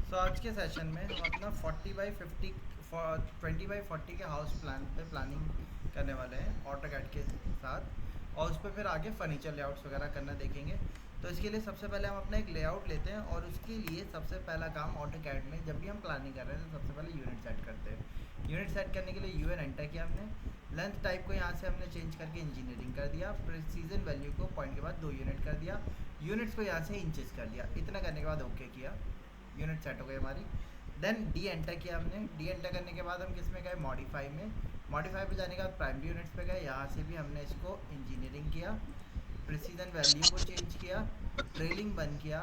सो आज के सेशन में हम अपना 40 बाई 50 20 बाई 40 के हाउस प्लान पे प्लानिंग करने वाले हैं ऑटोकैड के साथ, और उस पर फिर आगे फर्नीचर लेआउट्स वगैरह करना देखेंगे। तो इसके लिए सबसे पहले हम अपना एक लेआउट लेते हैं, और उसके लिए सबसे पहला काम ऑटोकैड में जब भी हम प्लानिंग कर रहे हैं तो सबसे पहले यूनिट सेट करते हैं। यूनिट सेट करने के लिए यूएन एंटर किया हमने। लेंथ टाइप को यहाँ से हमने चेंज करके इंजीनियरिंग कर दिया। प्रेसीजन वैल्यू को पॉइंट के बाद 2 यूनिट कर दिया। यूनिट्स को यहाँ से इंचेस कर दिया। इतना करने के बाद ओके किया, यूनिट सेट हो गई हमारी। देन डी एंटर किया हमने। डी एंटर करने के बाद हम किस में गए, मॉडिफाई में। मॉडिफाई पे जाने के बाद प्राइमरी यूनिट्स पे गए, यहाँ से भी हमने इसको इंजीनियरिंग किया। प्रिसीजन वैल्यू को चेंज किया, ट्रेलिंग बंद किया।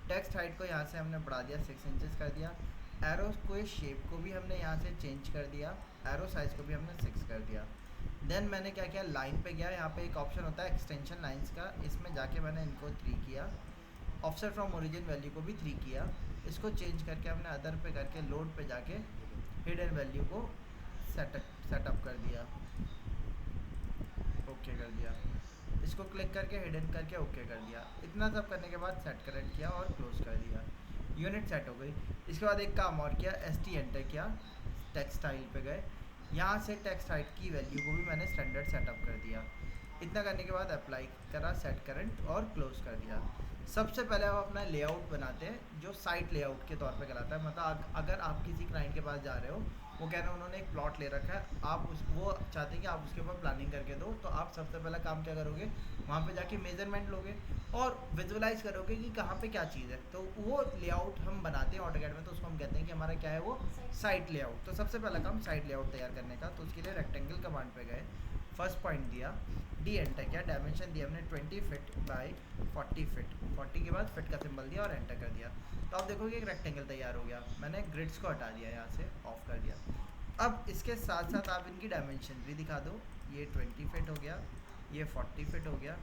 टेक्स्ट हाइट को यहाँ से हमने बढ़ा दिया, 6 इंचेस कर दिया। एरो को शेप को भी हमने यहाँ से चेंज कर दिया। एरो साइज को भी हमने 6 कर दिया। देन मैंने क्या किया, लाइन पे गया। यहाँ पे एक ऑप्शन होता है एक्सटेंशन लाइंस का, इसमें जाके मैंने इनको 3 किया। ऑफसेट फ्रॉम ओरिजिन वैल्यू को भी 3 किया। इसको चेंज करके हमने अदर पे करके लोड पे जाके हिडन वैल्यू को सेटअप कर दिया, ओके कर दिया। इसको क्लिक करके हिडन करके ओके कर दिया। इतना सब करने के बाद सेट करेक्ट किया और क्लोज कर दिया। यूनिट सेट हो गई। इसके बाद एक काम और किया, एस टी एंटर किया। टेक्सटाइल पे गए, यहाँ से टेक्स्ट हाइट की वैल्यू को भी मैंने स्टैंडर्ड सेटअप कर दिया। इतना करने के बाद अप्लाई करा, सेट करंट और क्लोज कर दिया। सबसे पहले हम अपना लेआउट बनाते हैं जो साइट लेआउट के तौर पे कहलाता है। मतलब अगर आप किसी क्लाइंट के पास जा रहे हो, वो कह रहे हैं उन्होंने एक प्लॉट ले रखा है, आप वो चाहते हैं कि आप उसके ऊपर प्लानिंग करके दो, तो आप सबसे पहला काम क्या करोगे, वहाँ पे जाके मेजरमेंट लोगे और विजुअलाइज करोगे कि कहाँ पे क्या चीज़ है। तो वो लेआउट हम बनाते हैं ऑटोकैड में, तो उसको हम कहते हैं कि हमारा क्या है, वो साइट लेआउट। तो सबसे पहला काम साइट लेआउट तैयार करने का, तो उसके लिए रेक्टेंगल कमांड पे गए, फर्स्ट पॉइंट दिया, डी एंटर किया। डायमेंशन दिया हमने 20 फिट बाई 40 फिट। 40 के बाद फिट का सिंबल दिया और एंटर कर दिया। तो आप देखोगे एक रेक्टेंगल तैयार हो गया। मैंने ग्रिड्स को हटा दिया, यहाँ से ऑफ कर दिया। अब इसके साथ साथ आप इनकी डायमेंशन भी दिखा दो। ये 20 फिट हो गया, ये 40 फिट हो गया।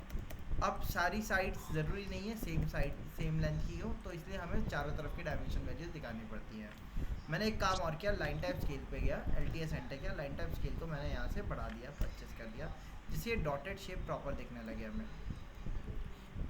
अब सारी साइड्स ज़रूरी नहीं है सेम साइड सेम लेंथ की हो, तो इसलिए हमें चारों तरफ की डायमेंशन वैल्यूज दिखानी पड़ती हैं। मैंने एक काम और किया, लाइन टाइप स्केल पे गया, LTS एंटर किया। लाइन टाइप स्केल को मैंने यहाँ से बढ़ा दिया, 25 कर दिया, जिससे ये डॉटेड शेप प्रॉपर दिखने लगे हमें।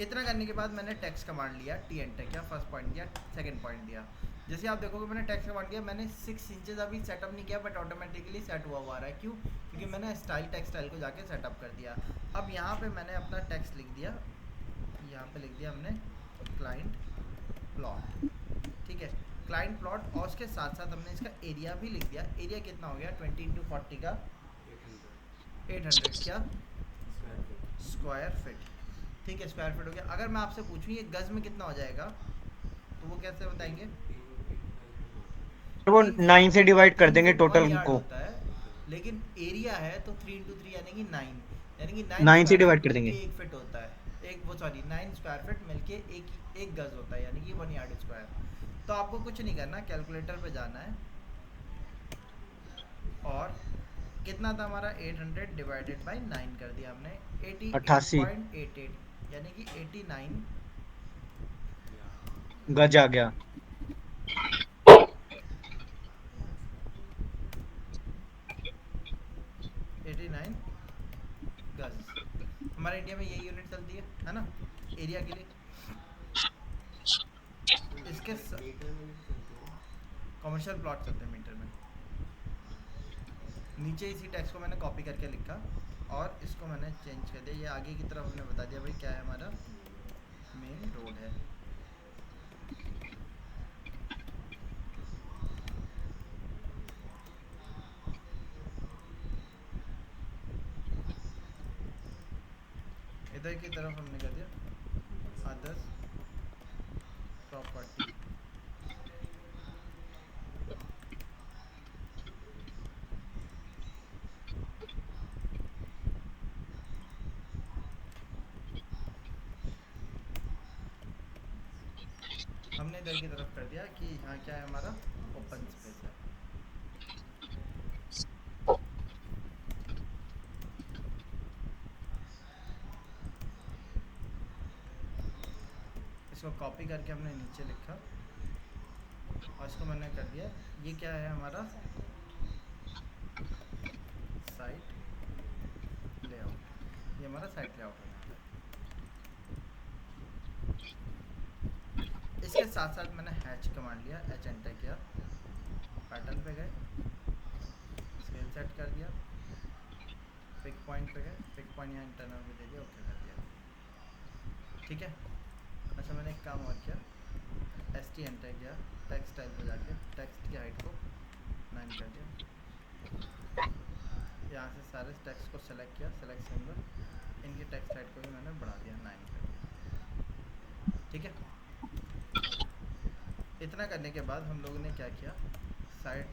इतना करने के बाद मैंने टेक्स्ट कमांड लिया, टी एंटर किया, फर्स्ट पॉइंट दिया, सेकंड पॉइंट दिया। जैसे आप देखोगे मैंने टेक्स्ट कमांड दिया, मैंने 6 इंचेस अभी सेटअप नहीं किया, बट ऑटोमेटिकली सेट हुआ हुआ रहा है। क्यों? क्योंकि मैंने टेक्स्ट स्टाइल को जाके सेटअप कर दिया। अब यहाँ पे मैंने अपना टेक्स्ट लिख दिया, यहाँ पे लिख दिया हमने क्लाइंट प्लॉट, ठीक है, क्लाइंट प्लॉट। और उसके साथ साथ हमने इसका एरिया भी लिख दिया। एरिया कितना हो गया, 20 × 40 का 800 क्या स्क्वायर फिट, ठीक है, स्क्वायर फिट हो गया। अगर मैं आपसे पूछूं ये गज में कितना हो जाएगा, तो वो कैसे बताएंगे? वो 3 9 से डिवाइड कर देंगे फीट 1 टोटल यार्ड को। होता है, लेकिन एरिया है तो 3 × 3 यानी कि 9, यानी कि 9 9 से स्क्वायर डिवाइड फिट कर मिलके देंगे। 1 फिट होता है। एक वो सॉरी 9 स्क्वायर फिट मिलके एक गज होता है, यानी कि 1 यार्ड स्क्वायर। तो आपको कुछ नहीं करना, कैलकुलेटर पे जाना है, और कितना था हमारा 800 डिवाइडेड बाई 9 कर दिया हमने, 88 88.88, यानी कि 89 गज आ गया। 89 गज। हमारे इंडिया में यही यूनिट चलती है ना, एरिया के लिए। इसके कमर्शियल प्लॉट चलते हैं मीटर में। नीचे इसी टेक्स्ट को मैंने कॉपी करके लिखा, और इसको मैंने चेंज कर दिया। ये आगे की तरफ हमने बता दिया भाई क्या है, हमारा मेन रोड है। इधर की तरफ हमने कर दिया अदर्स प्रॉपर्टी। हमने इधर की तरफ कर दिया कि यहाँ क्या है, हमारा ओपन स्पेस है। इसको कॉपी करके हमने नीचे लिखा, और इसको मैंने कर दिया, ये क्या है हमारा साइट लेआउट। ये हमारा साइट लेआउट है। इसके साथ साथ मैंने हैच कमांड लिया, एच एंटर किया, पैटर्न पे गए, स्केल सेट कर दिया, पिक पॉइंट पे गए, पिक पॉइंट यहाँ इंटरनल में दे दिया, ओके कर दिया। ठीक है। अच्छा मैंने एक काम और किया, एस टी एंटर किया, टेक्स्ट स्टाइल पे जाके टेक्स्ट की हाइट को 9 कर दिया, यहाँ से सारे टेक्स्ट को सेलेक्ट किया, सेलेक्ट सिंबल, इनकी टेक्स्ट हाइट को भी मैंने बढ़ा दिया, 9 कर दिया। ठीक है। इतना करने के बाद हम लोगों ने क्या किया, साइड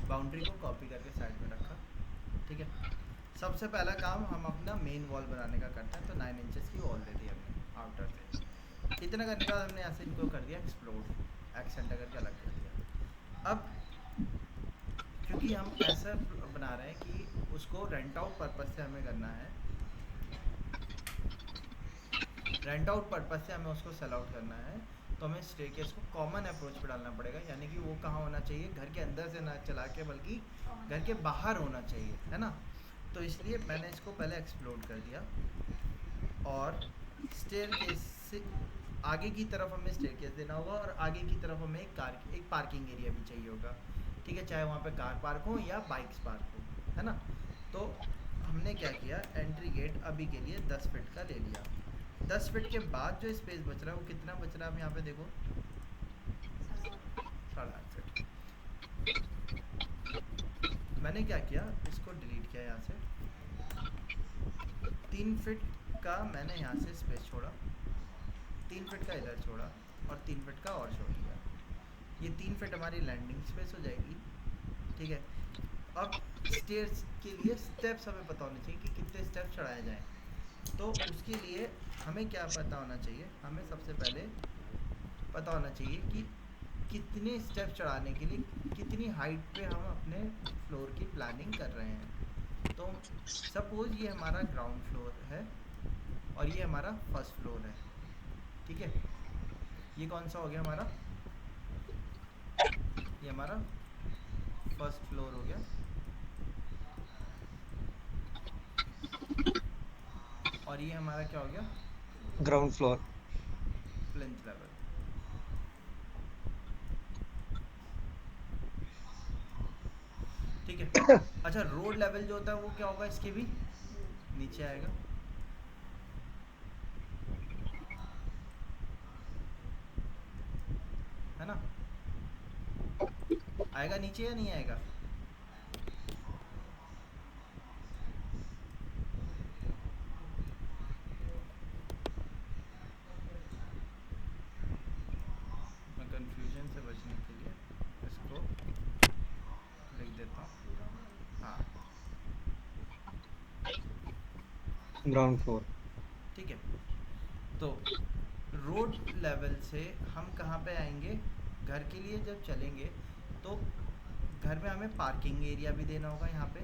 बाउंड्री को कॉपी करके साइड में रखा। ठीक है। सबसे पहला काम हम अपना मेन वॉल बनाने का करते हैं, तो 9 इंचेस की वॉल दे दी हमने आउटर से। इतना करने के बाद हमने ऐसे इनको कर दिया एक्सप्लोड, एक्सेंटर करके अलग कर दिया। अब क्योंकि हम ऐसा बना रहे हैं कि उसको रेंट आउट पर्पस से हमें करना है, रेंट आउट पर्पस से हमें उसको सेल आउट करना है, तो हमें स्टेयरकेस को कॉमन अप्रोच पे डालना पड़ेगा, यानी कि वो कहाँ होना चाहिए, घर के अंदर से ना चला के बल्कि घर के बाहर होना चाहिए, है ना। तो इसलिए मैंने इसको पहले एक्सप्लोड कर दिया, और स्टेयरकेस से आगे की तरफ हमें स्टेयरकेस देना होगा, और आगे की तरफ हमें एक पार्किंग एरिया भी चाहिए होगा। ठीक है, चाहे वहाँ पे कार पार्क हो या बाइक्स पार्क हो, है ना। तो हमने क्या किया, एंट्री गेट अभी के लिए 10 फीट का ले लिया। 10 फीट के बाद जो स्पेस बच रहा है वो कितना बच रहा है, आप यहाँ पे देखो 8.5 फीट। मैंने क्या किया, इसको डिलीट किया यहाँ से, 3 फीट का मैंने यहाँ से स्पेस छोड़ा, 3 फीट का इधर छोड़ा, और 3 फीट का और छोड़ दिया। ये 3 फीट हमारी लैंडिंग स्पेस हो जाएगी। ठीक है। अब स्टेयर्स के लिए स्टेप्स हमें पता होने चाहिए कि कितने स्टेप्स चढ़ाए जाएँ। तो उसके लिए हमें क्या पता होना चाहिए, हमें सबसे पहले पता होना चाहिए कि कितने स्टेप चढ़ाने के लिए कितनी हाइट पे हम अपने फ्लोर की प्लानिंग कर रहे हैं। तो सपोज ये हमारा ग्राउंड फ्लोर है और ये हमारा फर्स्ट फ्लोर है। ठीक है। ये कौन सा हो गया हमारा, ये हमारा फर्स्ट फ्लोर हो गया, और ये हमारा क्या हो गया, ग्राउंड फ्लोर। Plinth level. ठीक है। अच्छा रोड लेवल जो होता है वो क्या होगा, इसके भी नीचे आएगा। है ना, आएगा नीचे या नहीं आएगा, मैं कंफ्यूजन से बचने के लिए इसको लिख देता हूँ। हाँ ग्राउंड फ्लोर। ठीक है। तो रोड लेवल से हम कहाँ पे आएंगे, घर के लिए जब चलेंगे तो घर में हमें पार्किंग एरिया भी देना होगा, यहाँ पे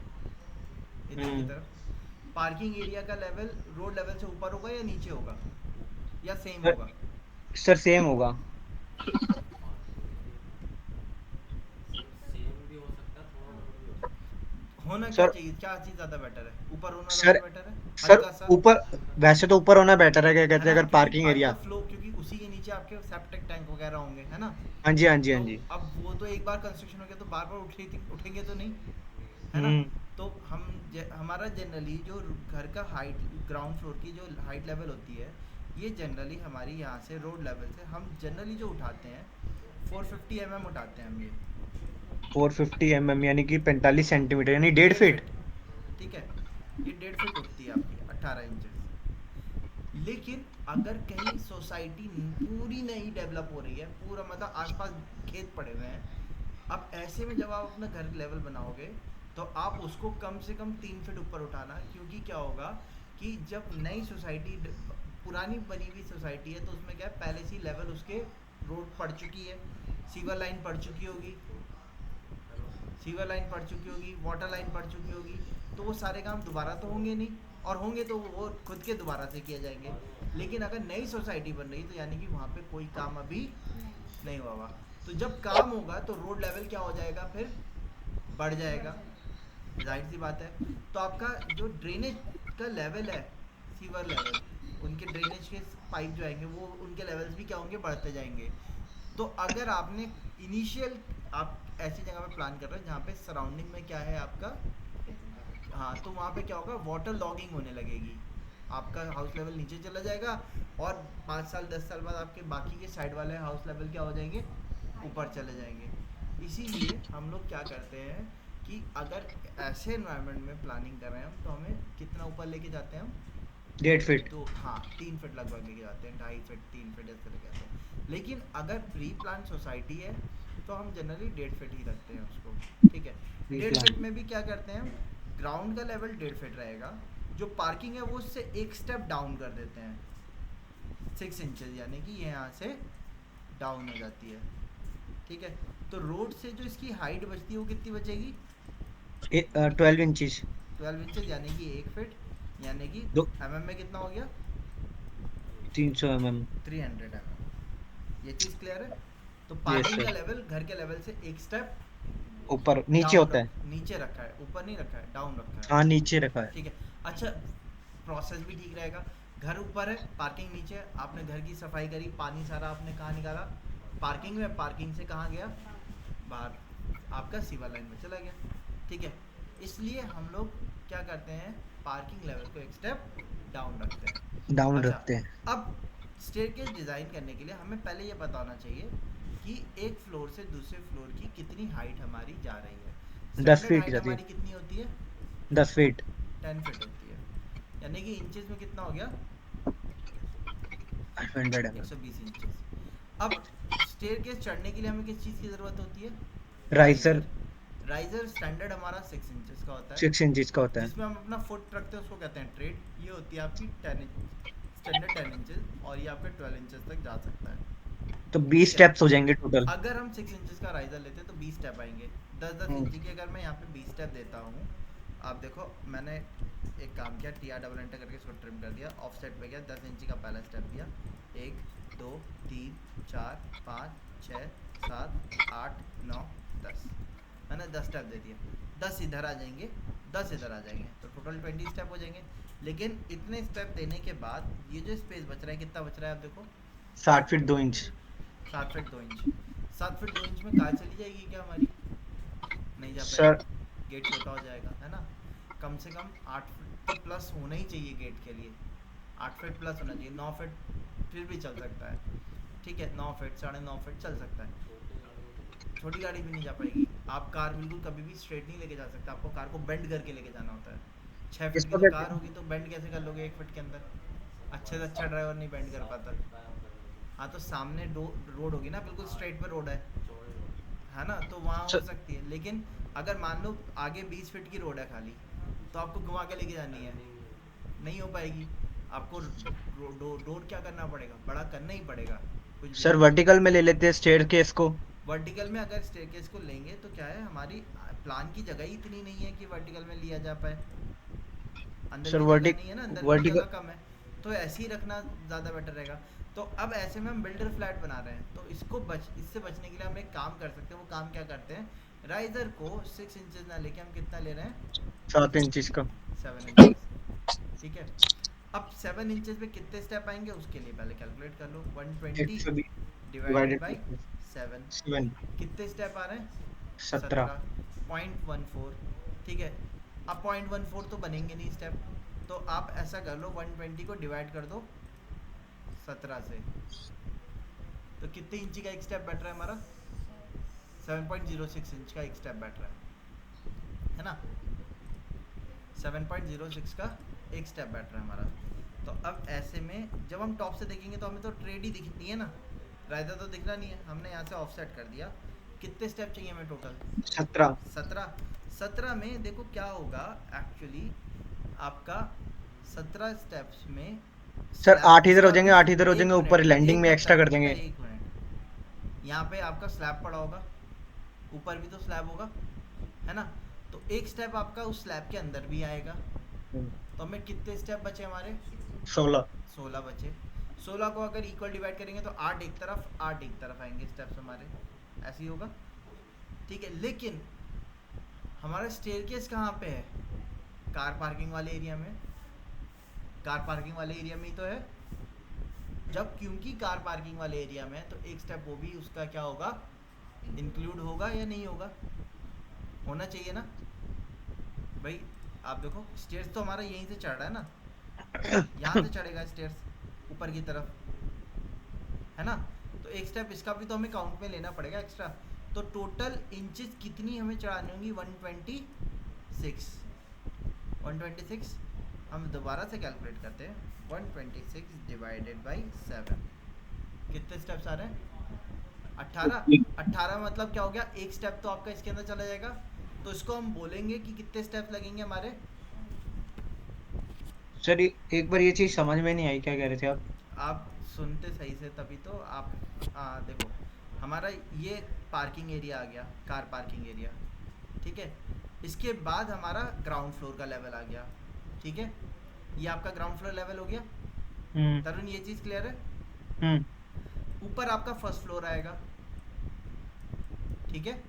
इधर की तरफ। पार्किंग एरिया का लेवल रोड लेवल से ऊपर होगा या नीचे होगा या सेम होगा, सर सेम होगा। होना क्या सर चाहिए, क्या चीज़ ज़्यादा बेटर है, ऊपर होना सर ज़्यादा बेटर है, सर हल्का सा, ऊपर, वैसे तो ऊपर होना बेटर है, क्या है कहते हैं, ना, अगर क्योंकि पार्किंग पानी का एरिया। फ्लो, क्योंकि उसी के नीचे आपके सेप्टिक टैंक वगैरह होंगे, है ना। हाँ जी हाँ जी हाँ तो जी। अब वो तो एक बार कंस्ट्रक्शन हो गया तो बार बार उठेंगे तो नहीं, है ना। हम्म। तो हमारा जनरली जो घर का हाइट, ग्राउंड फ्लोर की जो हाइट लेवल होती है, ये जनरली हमारी यहाँ से रोड लेवल से हम जनरली जो उठाते हैं 450 mm उठाते हैं हम ये, 450 mm यानी कि 45 सेंटीमीटर, यानी 1.5 1.5 फीट। फीट। ठीक है, ये 1.5 फीट उठती है आपकी 18 इंचेस। लेकिन अगर कहीं सोसाइटी पूरी नहीं डेवलप हो रही है, पूरा मतलब आसपास खेत पड़े हुए हैं, अब ऐसे में जब आप अपना घर लेवल बनाओगे तो आप उसको कम से कम 3 फीट ऊपर उठाना, क्योंकि क्या होगा कि जब नई सोसाइटी, पुरानी बनी हुई सोसाइटी है तो उसमें क्या है, पहले से लेवल उसके रोड पड़ चुकी है, सीवर लाइन पड़ चुकी होगी, सीवर लाइन पड़ चुकी होगी, वाटर लाइन पड़ चुकी होगी, तो वो सारे काम दोबारा तो होंगे नहीं, और होंगे तो वो खुद के दोबारा से किए जाएंगे। लेकिन अगर नई सोसाइटी बन रही तो यानी कि वहाँ पे कोई काम अभी नहीं हुआ हुआ, तो जब काम होगा तो रोड लेवल क्या हो जाएगा, फिर बढ़ जाएगा, जाहिर सी बात है। तो आपका जो ड्रेनेज का लेवल है, सीवर लेवल, उनके ड्रेनेज के पाइप जो आएंगे वो उनके लेवल्स भी क्या होंगे, बढ़ते जाएंगे। तो अगर आपने इनिशियल आप ऐसी जगह पे प्लान कर रहे हो जहाँ पे सराउंडिंग में क्या है आपका, हाँ, तो वहाँ पे क्या होगा, वाटर लॉगिंग होने लगेगी, आपका हाउस लेवल नीचे चला जाएगा, और 5 साल 10 साल बाद आपके बाकी के साइड वाले हाउस लेवल क्या हो जाएंगे, ऊपर चले जाएंगे। इसीलिए हम लोग क्या करते हैं कि अगर ऐसे एनवायरनमेंट में प्लानिंग कर रहे हैं हम, तो हमें कितना ऊपर लेके जाते हैं हम, 1.5 फीट। तो हाँ 3 फीट लगभग लेके जाते हैं, 2.5 फीट 3 फीट ऐसे लेके जाते हैं। लेकिन अगर प्री प्लान सोसाइटी है तो हम जनरली 1.5 फीट ही रखते हैं उसको, ठीक है। Pre 1.5 feet plan. में भी क्या करते हैं हम, ग्राउंड का लेवल 1.5 फीट रहेगा, जो पार्किंग है वो उससे एक स्टेप डाउन कर देते हैं, 6 इंचेस, यानी कि ये यहाँ से डाउन हो जाती है, ठीक है। तो रोड से जो इसकी हाइट बचती है वो कितनी बचेगी, 12 इंचज। 12 इंचेस, यानी कि 1 फीट, यानी कि दो में कितना हो गया, 300 mm। 300 ये चीज़ क्लियर है। तो यस पार्किंग का सर। लेवल घर के लेवल से एक स्टेप ऊपर नीचे डाउन होता रख, है। नीचे रखा है, ऊपर नहीं रखा है, डाउन रखा है, हाँ, नीचे रखा है। ठीक है। अच्छा, प्रोसेस भी ठीक रहेगा, घर ऊपर है पार्किंग नीचे है, आपने घर की सफाई करी, पानी सारा आपने कहाँ निकाला, पार्किंग में, पार्किंग से कहाँ गया, बाहर, आपका सीवर लाइन में चला गया, ठीक है। इसलिए हम लोग क्या करते हैं, पार्किंग लेवल को एक स्टेप डाउन रखते हैं। डाउन अच्छा, रखते हैं। अब स्टेयरकेस डिज़ाइन करने के लिए हमें पहले ये पता होना चाहिए कि एक फ्लोर से दूसरे फ्लोर की कितनी हाइट हमारी जा रही है। 10 स्टैंडर्ड फीट हाइट जाती है। हमारी कितनी होती है, 10 फीट। 10 फीट होती है, यानी कि इंचेस में कितना हो गया, 100 mm। 120 इंचेस। अब स्टेयरकेस चढ़ने के लिए हमें किस चीज़ की ज़रूरत होती है, राइजर। राइजर। राइजर स्टैंडर्ड हमारा 6 इंचेस का होता है, 6 इंचज का होता है। जिसमें हम अपना फुट रखते हैं, उसको कहते हैं ट्रेड। ये होती है आपकी 10 इंच, स्टैंडर्ड 10 इंचेस, और ये आपका 12 इंचेस तक जा सकता है, तो 20 ठीक है। स्टेप्स हो जाएंगे टोटल। अगर हम 6 इंचेस का राइजर लेते हैं तो 20 स्टेप आएंगे, 10 10 इंची की अगर मैं यहाँ पे 20 स्टेप देता हूँ, आप देखो मैंने एक काम किया, टी आर डबल एंटर करके इसको ट्रिम कर दिया, ऑफ सेट पे गया, 10 इंची का पहला स्टेप दिया, 1 2 3 4 5 6 7 8 9 10, मैंने 10 स्टेप दे दिया, 10 इधर आ जाएंगे, 10 इधर आ जाएंगे, तो टोटल 20 स्टेप हो जाएंगे। लेकिन इतने स्टेप देने के बाद ये जो स्पेस बच रहा है, कितना बच रहा है आप देखो, 60 feet 2 inch. 7 feet 2 inch. 7 feet 2 inch में कार चली जाएगी क्या हमारी, नहीं जा सर पाएगी, गेट छोटा हो जाएगा, है ना। कम से कम 8 फीट तो प्लस होना ही चाहिए गेट के लिए, 8 फीट प्लस होना चाहिए, 9 फीट फिर भी चल सकता है, ठीक है, 9 फीट 9.5 फीट चल सकता है, छोटी गाड़ी भी नहीं जा पाएगी। आप कार बिल्कुल कभी भी स्ट्रेट नहीं लेके जा सकते, आपको कार को बेंड करके लेके जाना होता है। 6 फीट की इसको तो कहते कार हैं। होगी, तो बेंड कैसे कर लोगे 1 फीट के अंदर, अच्छे से अच्छा ड्राइवर नहीं बेंड कर पाता। हाँ, तो सामने रोड होगी ना, बिल्कुल स्ट्रेट पे रोड है ना, तो वहाँ हो सर सकती है। लेकिन अगर मान लो आगे 20 फीट की रोड है खाली, तो आपको घुमा के लेके जानी है, नहीं हो पाएगी, आपको रोड क्या करना पड़ेगा, बड़ा करना ही पड़ेगा, कुछ भी सर हो। वर्टिकल में ले लेते हैं स्टेयरकेस को। वर्टिकल में अगर स्टेयरकेस को लेंगे तो क्या है, हमारी प्लान की जगह ही इतनी नहीं है कि वर्टिकल में लिया जा पाए, अंदर सर भी जगह नहीं है ना, अंदर भी वर्टिकल। जगह कम है, तो ऐसे ही रखना ज़्यादा बेटर रहेगा। तो अब ऐसे में हम बिल्डर फ्लैट बना रहे हैं, तो इससे बचने के लिए हम एक काम कर सकते हैं, वो काम क्या करते हैं, राइजर को 6 इंचेस ना लेके हम कितना ले रहे हैं, 7 इंचज का। 7 इंचेस, ठीक है। अब 7 इंचेस में कितने स्टेप आएंगे, उसके लिए पहले कैलकुलेट कर लो, 120 120 डिवाइडेड डिवाइडेड बाई बाय 7, 7। कितने स्टेप आ रहे हैं, 17। 17.14, ठीक है। अब 0.14 तो बनेंगे नहीं स्टेप, तो आप ऐसा कर लो, 120 को डिवाइड कर दो 17 से, तो कितने इंची का एक स्टेप बैठ रहा है हमारा, 7.06 इंच का एक स्टेप बैठ रहा है ना, 7.06 का एक स्टेप बैठ रहा है हमारा। तो अब ऐसे में जब हम टॉप से देखेंगे तो हमें तो ट्रेड ही दिखती है ना, राइजर तो दिखना नहीं है, हमने यहाँ से ऑफसेट कर दिया, कितने स्टेप चाहिए हमें टोटल, 17। 17 में देखो क्या होगा एक्चुअली, आपका 17 स्टेप्स में सर 8 इधर हो इसका जाएंगे, 8 इधर हो एक जाएंगे, ऊपर मिनट लैंडिंग एक में मिनट एक्स्ट्रा कर बेटा, देंगे। एक मिनट, यहाँ पे आपका स्लैब पड़ा होगा, ऊपर भी तो स्लैब होगा, है ना, तो एक स्टेप आपका उस स्लैब के अंदर भी आएगा, तो हमें कितने स्टेप बचे हमारे, 16। 16 बचे। 16 को अगर इक्वल डिवाइड करेंगे तो 8 एक तरफ 8 एक तरफ आएंगे स्टेप्स हमारे, ऐसे ही होगा, ठीक है। लेकिन हमारा स्टेयरकेस कहाँ पे है, कार पार्किंग वाले एरिया में, कार पार्किंग वाले एरिया में ही तो है, जब क्योंकि कार पार्किंग वाले एरिया में है तो एक स्टेप वो भी उसका क्या होगा, इंक्लूड होगा या नहीं होगा, होना चाहिए ना भाई। आप देखो स्टेयर्स तो हमारा यहीं से चढ़ रहा है ना, यहाँ से चढ़ेगा स्टेयर्स ऊपर की तरफ, है ना। तो एक स्टेप इसका भी तो हमें काउंट में लेना पड़ेगा एक्स्ट्रा। तो टोटल इंचेस कितनी हमें चढ़ानी होंगी, 126। 126 हम दोबारा से कैलकुलेट करते हैं, 126 डिवाइडेड बाई 7, कितने स्टेप्स आ रहे हैं, 18। 18 मतलब क्या हो गया, एक स्टेप तो आपका इसके अंदर चला जाएगा, तो इसको हम बोलेंगे कि कितने स्टेप्स लगेंगे हमारे। सर एक बार ये चीज समझ में नहीं आई, क्या कह रहे थे आप? आप सुनते सही से तभी तो आप, देखो हमारा ये पार्किंग एरिया आ गया, कार पार्किंग एरिया, ठीक है। इसके बाद हमारा ग्राउंड फ्लोर का लेवल आ गया, ठीक है। ये आपका ग्राउंड फ्लोर लेवल हो गया। हम्म। तरुण ये चीज़ क्लियर है। हम्म। ऊपर आपका फर्स्ट फ्लोर आएगा, ठीक है।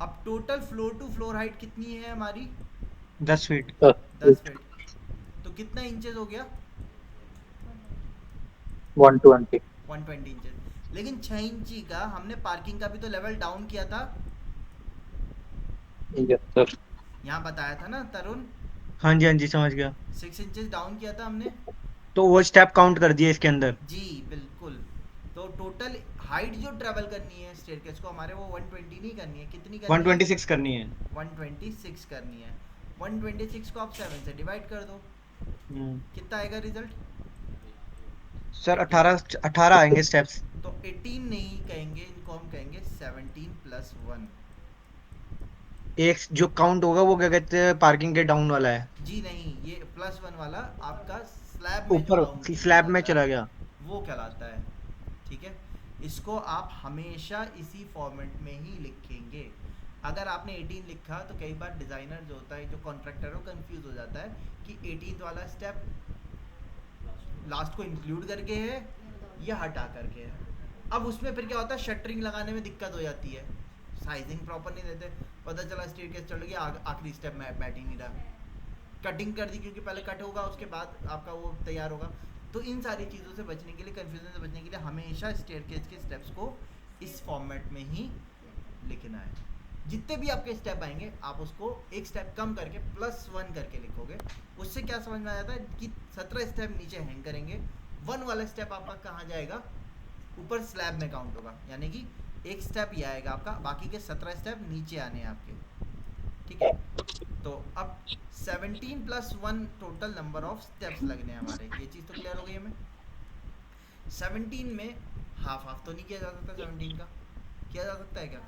अब total floor to floor height कितनी है हमारी, 10 फीट। 10 फीट। तो कितना इंचेस हो गया, 120। 120 इंचेस। लेकिन 6 इंची का हमने पार्किंग का भी तो लेवल डाउन किया था, यस सर। यहाँ बताया था ना तरुण, हाँ जी, हाँ जी, समझ गया। 6 इंचेस डाउन किया था हमने। तो वो स्टेप काउंट कर दिए इसके अंदर। जी बिल्कुल। तो टोटल हाइट जो ट्रेवल करनी है स्टेयरकेस को हमारे, वो 120 नहीं करनी है, कितनी करनी है, 126 करनी है। 126 करनी है। 126 को आप 7 से डिवाइड कर दो, कितना आएगा रिजल्ट। सर 18 आएंगे स्टेप्स। तो 18 नहीं कहेंगे इनको, हम कहेंगे 17 प्लस 1। एक जो काउंट होगा वो क्या कहते हैं, पार्किंग के डाउन वाला है। जी नहीं, ये प्लस 1 वाला आपका स्लैब में जो ऊपर काउंट किया स्लैब में जाता चला है गया। वो कहलाता है, ठीक है। इसको आप हमेशा इसी फॉर्मेट में ही लिखेंगे। अगर आपने 18 लिखा तो कई बार डिज़ाइनर जो होता है, जो कॉन्ट्रैक्टर है, वो कंफ्यूज हो जाता है कि 18 वाला स्टेप लास्ट को इंक्लूड करके है या हटा करके है। अब उसमें फिर क्या होता है, शटरिंग लगाने में दिक्कत हो जाती है, साइजिंग प्रॉपर नहीं देते, पता चला स्टेयरकेस चढ़ गया, आखिरी स्टेप में बैठ ही नहीं रहा, कटिंग कर दी क्योंकि पहले कट होगा उसके बाद आपका वो तैयार होगा। तो इन सारी चीज़ों से बचने के लिए, कन्फ्यूजन से बचने के लिए हमेशा स्टेयरकेस के स्टेप्स को इस फॉर्मेट में ही लिखना है। जितने भी आपके स्टेप आएंगे आप उसको एक स्टेप कम करके +1 करके लिखोगे। उससे क्या समझ में आ जाता है कि 17 स्टेप नीचे हैंग करेंगे, 1 वाला स्टेप आपका कहाँ जाएगा, ऊपर स्लैब में काउंट होगा, यानी कि एक स्टेप ये आएगा आपका, बाकी के 17 स्टेप नीचे आने हैं आपके, ठीक है। तो अब 17 + 1 टोटल नंबर ऑफ स्टेप्स लगने हैं हमारे, ये चीज़ तो क्लियर हो गई हमें। 17 में हाफ हाफ तो नहीं किया जा सकता, 17 का किया जा सकता है क्या,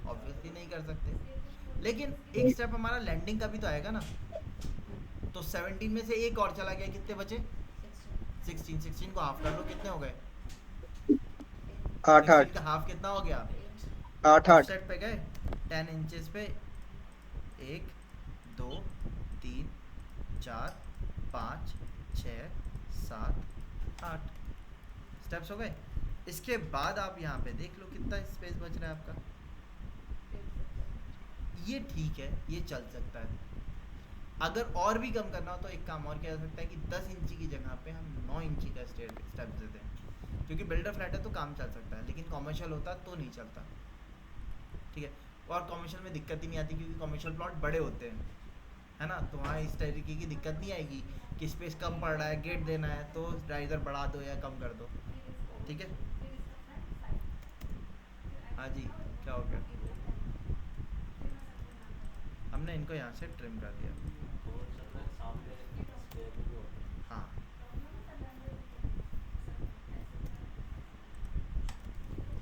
ऑब्वियसली नहीं कर सकते। लेकिन एक स्टेप हमारा लैंडिंग का भी तो आएगा ना, तो 17 में से एक और चला गया, कितने बचे, 16। 16 को हाफ कर लो, कितने हो गए, 8 16 8 का हाफ कितना हो गया, 8 8। ऑफसेट पे गए 10 इंचेस पे, 1 2 3 4 5 6 7 8 स्टेप्स हो गए। इसके बाद आप यहाँ पे देख लो कितना स्पेस बच रहा है आपका, ये ठीक है, ये चल सकता है। अगर और भी कम करना हो तो एक काम और किया जा सकता है कि 10 इंची की जगह पे हम 9 इंची का स्टेप देते हैं, क्योंकि बिल्डर फ्लैट है तो काम चल सकता है, लेकिन कॉमर्शियल होता तो नहीं चलता, ठीक है। और कॉमर्शियल में दिक्कत ही नहीं आती क्योंकि कॉमर्शियल प्लॉट बड़े होते हैं, है ना, तो वहाँ इस तरीके की दिक्कत नहीं आएगी कि स्पेस कम पड़ रहा है, गेट देना है तो इधर बढ़ा दो या कम कर दो, ठीक है। हाँ जी, क्या हो गया, हमने इनको यहाँ से ट्रिम कर दिया, हाँ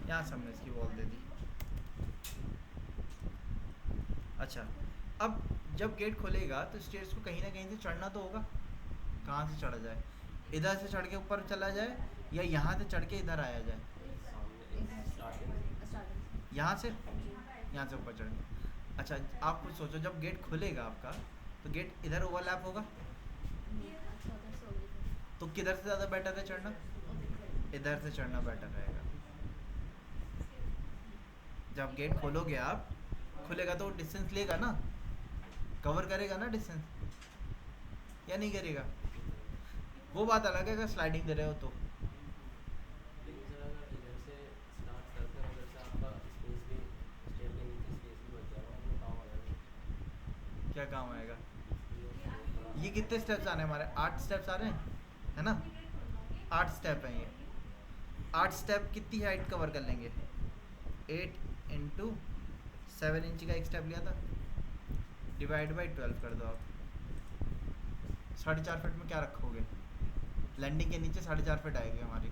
यहाँ से हमने इसकी वॉल दे दी। अच्छा, अब जब गेट खोलेगा तो स्टेयर्स को कहीं ना कहीं से चढ़ना तो होगा, कहाँ से चढ़ा जाए, इधर से चढ़ के ऊपर चला जाए या यहाँ से चढ़ के इधर आया जाए, यहाँ से ऊपर चढ़ के। अच्छा आप कुछ सोचो, जब गेट खुलेगा आपका तो गेट इधर ओवरलैप होगा, तो किधर से ज़्यादा बेटर है चढ़ना, इधर से चढ़ना बेटर रहेगा। जब गेट खोलोगे आप, खुलेगा तो डिस्टेंस लेगा ना, कवर करेगा ना डिस्टेंस, या नहीं करेगा, वो बात अलग है अगर स्लाइडिंग दे रहे हो तो, क्या काम आएगा? ये कितने स्टेप्स आने हैं हमारे? 8 स्टेप्स आ रहे हैं, है ना? 8 स्टेप हैं ये। 8 स्टेप कितनी हाइट कवर कर लेंगे? 8 इंटू 7 इंच का एक स्टेप लिया था, डिवाइड बाई 12 कर दो आप। 4.5 फीट में क्या रखोगे? लैंडिंग के नीचे 4.5 फीट आएगी हमारी।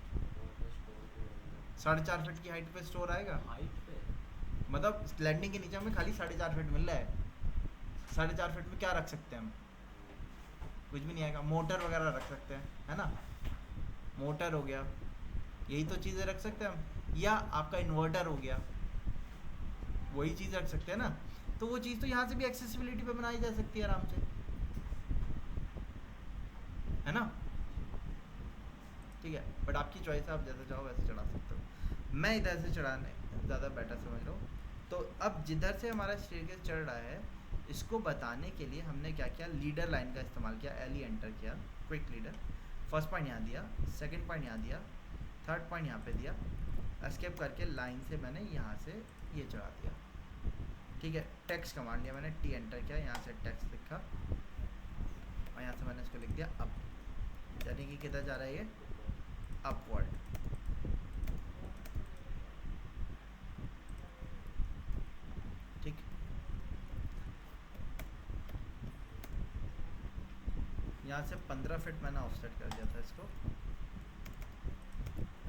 4.5 फीट की हाइट पे स्टोर आएगा, मतलब लैंडिंग के नीचे हमें खाली 4.5 फीट मिल रहा है। 4.5 फीट में क्या रख सकते हैं हम? कुछ भी नहीं आएगा। मोटर वगैरह रख सकते हैं, है ना? मोटर हो गया, यही तो चीज़ें रख सकते हैं हम, या आपका इन्वर्टर हो गया, वही चीज़ रख सकते हैं ना। तो वो चीज़ तो यहाँ से भी एक्सेसिबिलिटी पे बनाई जा सकती है आराम से, है ना? ठीक है, बट आपकी चॉइस है, आप जैसे चाहो वैसे चढ़ा सकते हो। मैं इधर से चढ़ाने ज़्यादा बेटर समझ रहा हूँ। तो अब जिधर से हमारा स्टेयरकेस चढ़ रहा है, इसको बताने के लिए हमने क्या किया? लीडर लाइन का इस्तेमाल किया, एल एंटर किया, क्विक लीडर। फर्स्ट पॉइंट यहाँ दिया, सेकंड पॉइंट यहाँ दिया, थर्ड पॉइंट यहाँ पे दिया, एस्केप करके लाइन से मैंने यहाँ से ये चढ़ा दिया। ठीक है, टेक्स्ट कमांड लिया मैंने, टी एंटर किया, यहाँ से टेक्स्ट लिखा और यहाँ से मैंने इसको लिख दिया अप, यानी कि किधर जा रहा है ये? अपवर्ड। ठीक, यहाँ से 15 फीट मैंने ऑफसेट कर दिया था, इसको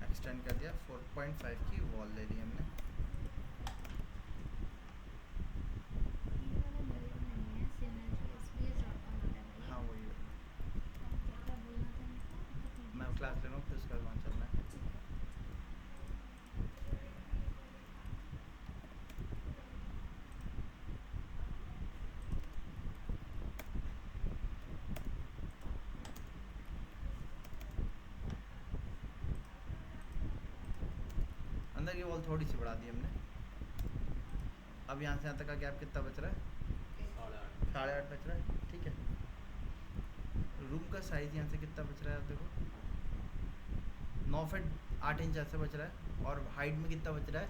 एक्सटेंड कर दिया। 4.5 की वॉल ले ली हमने। हाँ वही मैं क्लास ले रहा हूँ, फिर उसका वहाँ चलना है। अंदर की वॉल थोड़ी सी बढ़ा दी हमने। अब यहाँ से यहाँ तक का गैप कितना बच रहा है? 8.5 बच रहा है। ठीक है, रूम का साइज़ यहाँ से कितना बच रहा है? आप देखो 9 फीट 8 इंच ऐसे बच रहा है, और हाइट में कितना बच रहा है?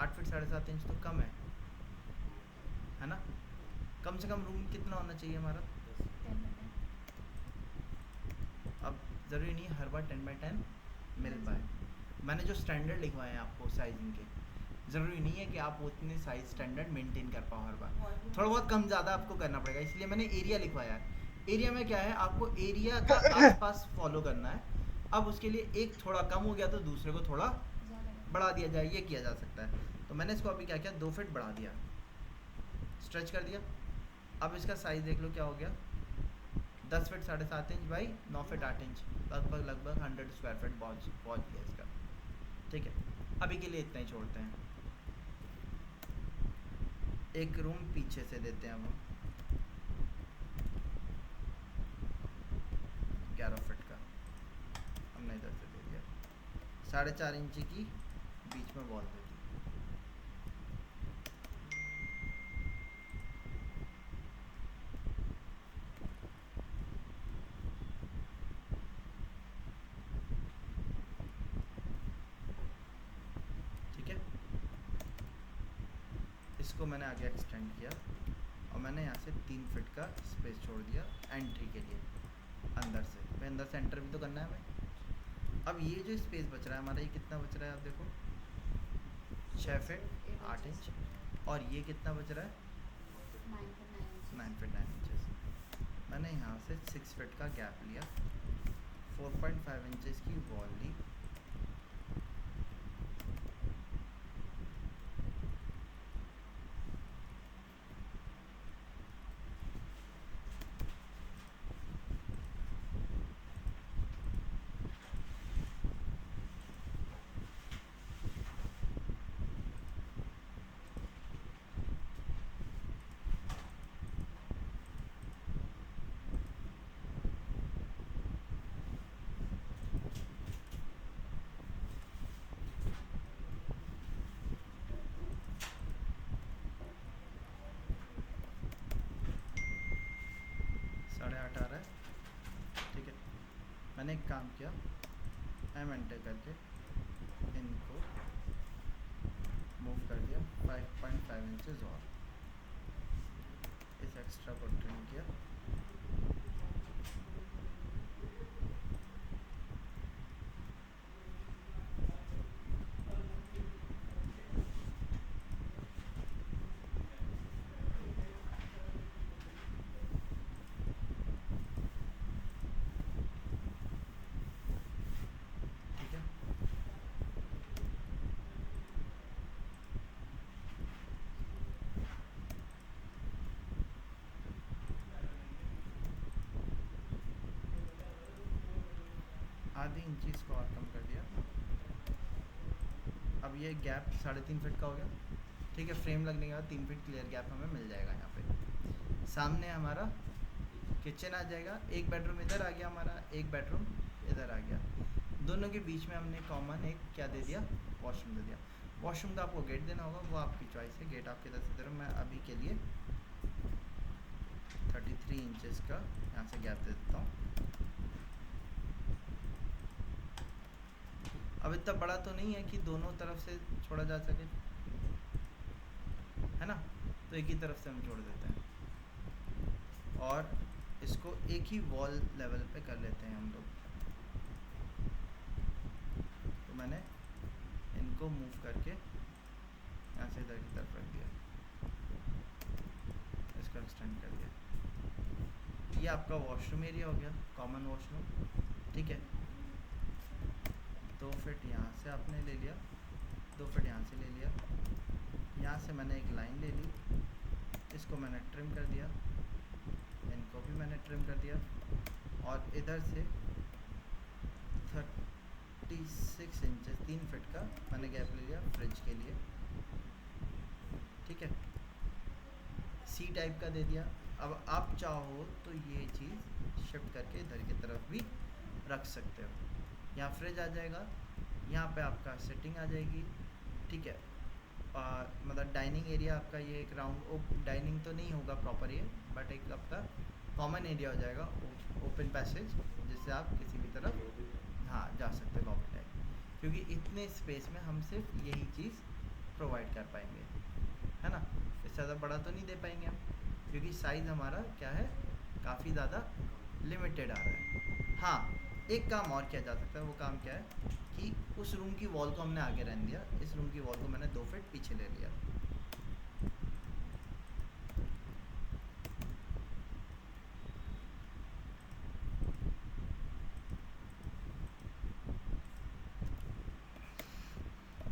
8 फीट 7.5 इंच तो कम है ना? कम से कम रूम कितना होना चाहिए हमारा? अब ज़रूरी नहीं है हर बार 10x10 मिल पाए। मैंने जो स्टैंडर्ड लिखवाए हैं आपको साइजिंग के, ज़रूरी नहीं है कि आप उतने साइज स्टैंडर्ड मेंटेन कर पाओ हर बार, थोड़ा बहुत कम ज़्यादा आपको करना पड़ेगा। इसलिए मैंने एरिया लिखवाया है। एरिया में क्या है, आपको एरिया का आसपास फॉलो करना है। अब उसके लिए एक थोड़ा कम हो गया तो दूसरे को थोड़ा बढ़ा दिया जाए, ये किया जा सकता है। तो मैंने इसको अभी क्या किया, 2 फीट बढ़ा दिया, स्ट्रेच कर दिया। अब इसका साइज़ देख लो क्या हो गया, 10 feet 7.5 inch by 9 feet 8 inch, लगभग 100 स्क्वायर फीट पहुँच गया इसका। ठीक है, अभी के लिए इतना ही छोड़ते हैं। एक रूम पीछे से देते हैं अब हम, 11 फीट का हमने इधर से दे दिया। 4.5 इंची की बीच में वॉल दे दी। ठीक है, इसको मैंने आगे एक्सटेंड किया और मैंने यहाँ से 3 फीट का स्पेस छोड़ दिया एंट्री के लिए। अंदर से मैं अंदर से एंटर भी तो करना है हमें। अब ये जो स्पेस बच रहा है हमारा, ये कितना बच रहा है? आप देखो 6 फीट 8 इंच, और ये कितना बच रहा है? 9 फीट 9 इंचेस। मैंने यहाँ से 6 फीट का गैप लिया, 4.5 इंचेस की वॉल ली, आ रहा है। ठीक है, मैंने एक काम किया, एम एंटर करके इनको मूव कर दिया 5.5 इंचेस और। एक्स्ट्रा को ट्रिम किया। ठीक है, आधी इंची इसको और कम कर दिया। अब ये गैप 3.5 फीट का हो गया। ठीक है, फ्रेम लगने के बाद 3 फीट क्लियर गैप हमें मिल जाएगा। यहाँ पे सामने हमारा किचन आ जाएगा, एक बेडरूम इधर आ गया हमारा, एक बेडरूम इधर आ गया। दोनों के बीच में हमने कॉमन एक क्या दे दिया, वॉशरूम दे दिया। वॉशरूम का आपको गेट देना होगा, वो आपकी चॉइस है। गेट आपके 10 इधर, मैं अभी के लिए 33 इंचेस का यहाँ से गैप दे देता हूँ। अब इतना बड़ा तो नहीं है कि दोनों तरफ से छोड़ा जा सके, है ना, तो एक ही तरफ से हम छोड़ देते हैं और इसको एक ही वॉल लेवल पे कर लेते हैं हम लोग। तो मैंने इनको मूव करके यहाँ से इधर की तरफ रख दिया, इसको एक्सटेंड कर दिया। ये आपका वॉशरूम एरिया हो गया, कॉमन वॉशरूम। ठीक है, 2 फीट यहाँ से आपने ले लिया, 2 फीट यहाँ से ले लिया, यहाँ से मैंने एक लाइन ले ली, इसको मैंने ट्रिम कर दिया, इनको भी मैंने ट्रिम कर दिया और इधर से 36 इंचेस 3 फीट का मैंने गैप ले लिया फ्रिज के लिए। ठीक है, सी टाइप का दे दिया। अब आप चाहो तो ये चीज़ शिफ्ट करके इधर की तरफ भी रख सकते हो। यहाँ फ्रिज आ जाएगा, यहाँ पे आपका सेटिंग आ जाएगी। ठीक है, मतलब डाइनिंग एरिया आपका ये एक राउंड डाइनिंग तो नहीं होगा प्रॉपर ये, बट एक आपका कॉमन एरिया हो जाएगा, ओपन पैसेज, जिससे आप किसी भी तरफ हाँ जा सकते हो लॉबी टाइप। क्योंकि इतने स्पेस में हम सिर्फ यही चीज़ प्रोवाइड कर पाएंगे, है ना। इससे ज़्यादा बड़ा तो नहीं दे पाएंगे हम, क्योंकि साइज़ हमारा क्या है, काफ़ी ज़्यादा लिमिटेड आ रहा है। हाँ, एक काम और किया जा सकता है, वो काम क्या है कि उस रूम की वॉल को हमने आगे रहने दिया, इस रूम की वॉल को मैंने 2 फीट पीछे ले लिया।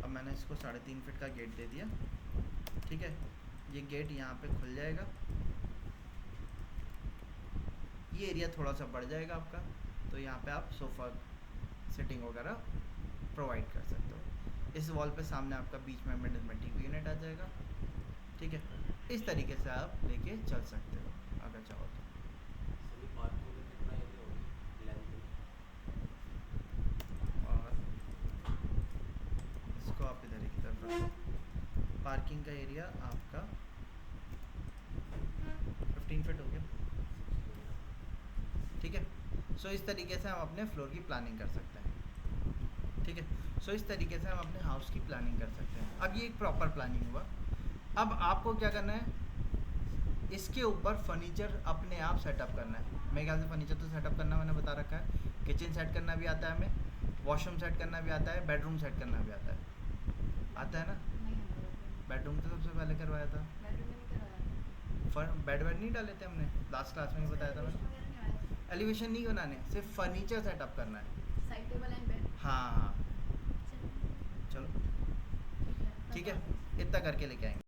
अब मैंने इसको 3.5 फीट का गेट दे दिया। ठीक है, ये गेट यहाँ पे खुल जाएगा, ये एरिया थोड़ा सा बढ़ जाएगा आपका, तो यहाँ पे आप सोफ़ा सेटिंग वगैरह प्रोवाइड कर सकते हो। इस वॉल पे सामने आपका बीच में मिडिल में टीवी यूनिट आ जाएगा। ठीक है, इस तरीके से आप लेके चल सकते हो अगर चाहो तो। और इसको आप इधर की तरफ रखो। पार्किंग का एरिया आपका 15 फीट हो गया। ठीक है, सो इस तरीके से हम अपने फ्लोर की प्लानिंग कर सकते हैं। ठीक है, सो इस तरीके से हम अपने हाउस की प्लानिंग कर सकते हैं। अब ये एक प्रॉपर प्लानिंग हुआ। अब आपको क्या करना है, इसके ऊपर फर्नीचर अपने आप सेटअप करना है। मेरे ख्याल से फर्नीचर तो सेटअप करना मैंने बता रखा है, किचन सेट करना भी आता है हमें, वॉशरूम सेट करना भी आता है, बेडरूम सेट करना भी आता है ना। बेडरूम तो सबसे पहले करवाया था, बेड वेड नहीं डाले थे हमने, लास्ट क्लास में ही बताया था मैंने। एलिवेशन नहीं बनाने, सिर्फ फर्नीचर सेटअप करना है, साइड टेबल एंड बेड। हाँ हाँ, चलो ठीक है, इतना करके लेके आएंगे।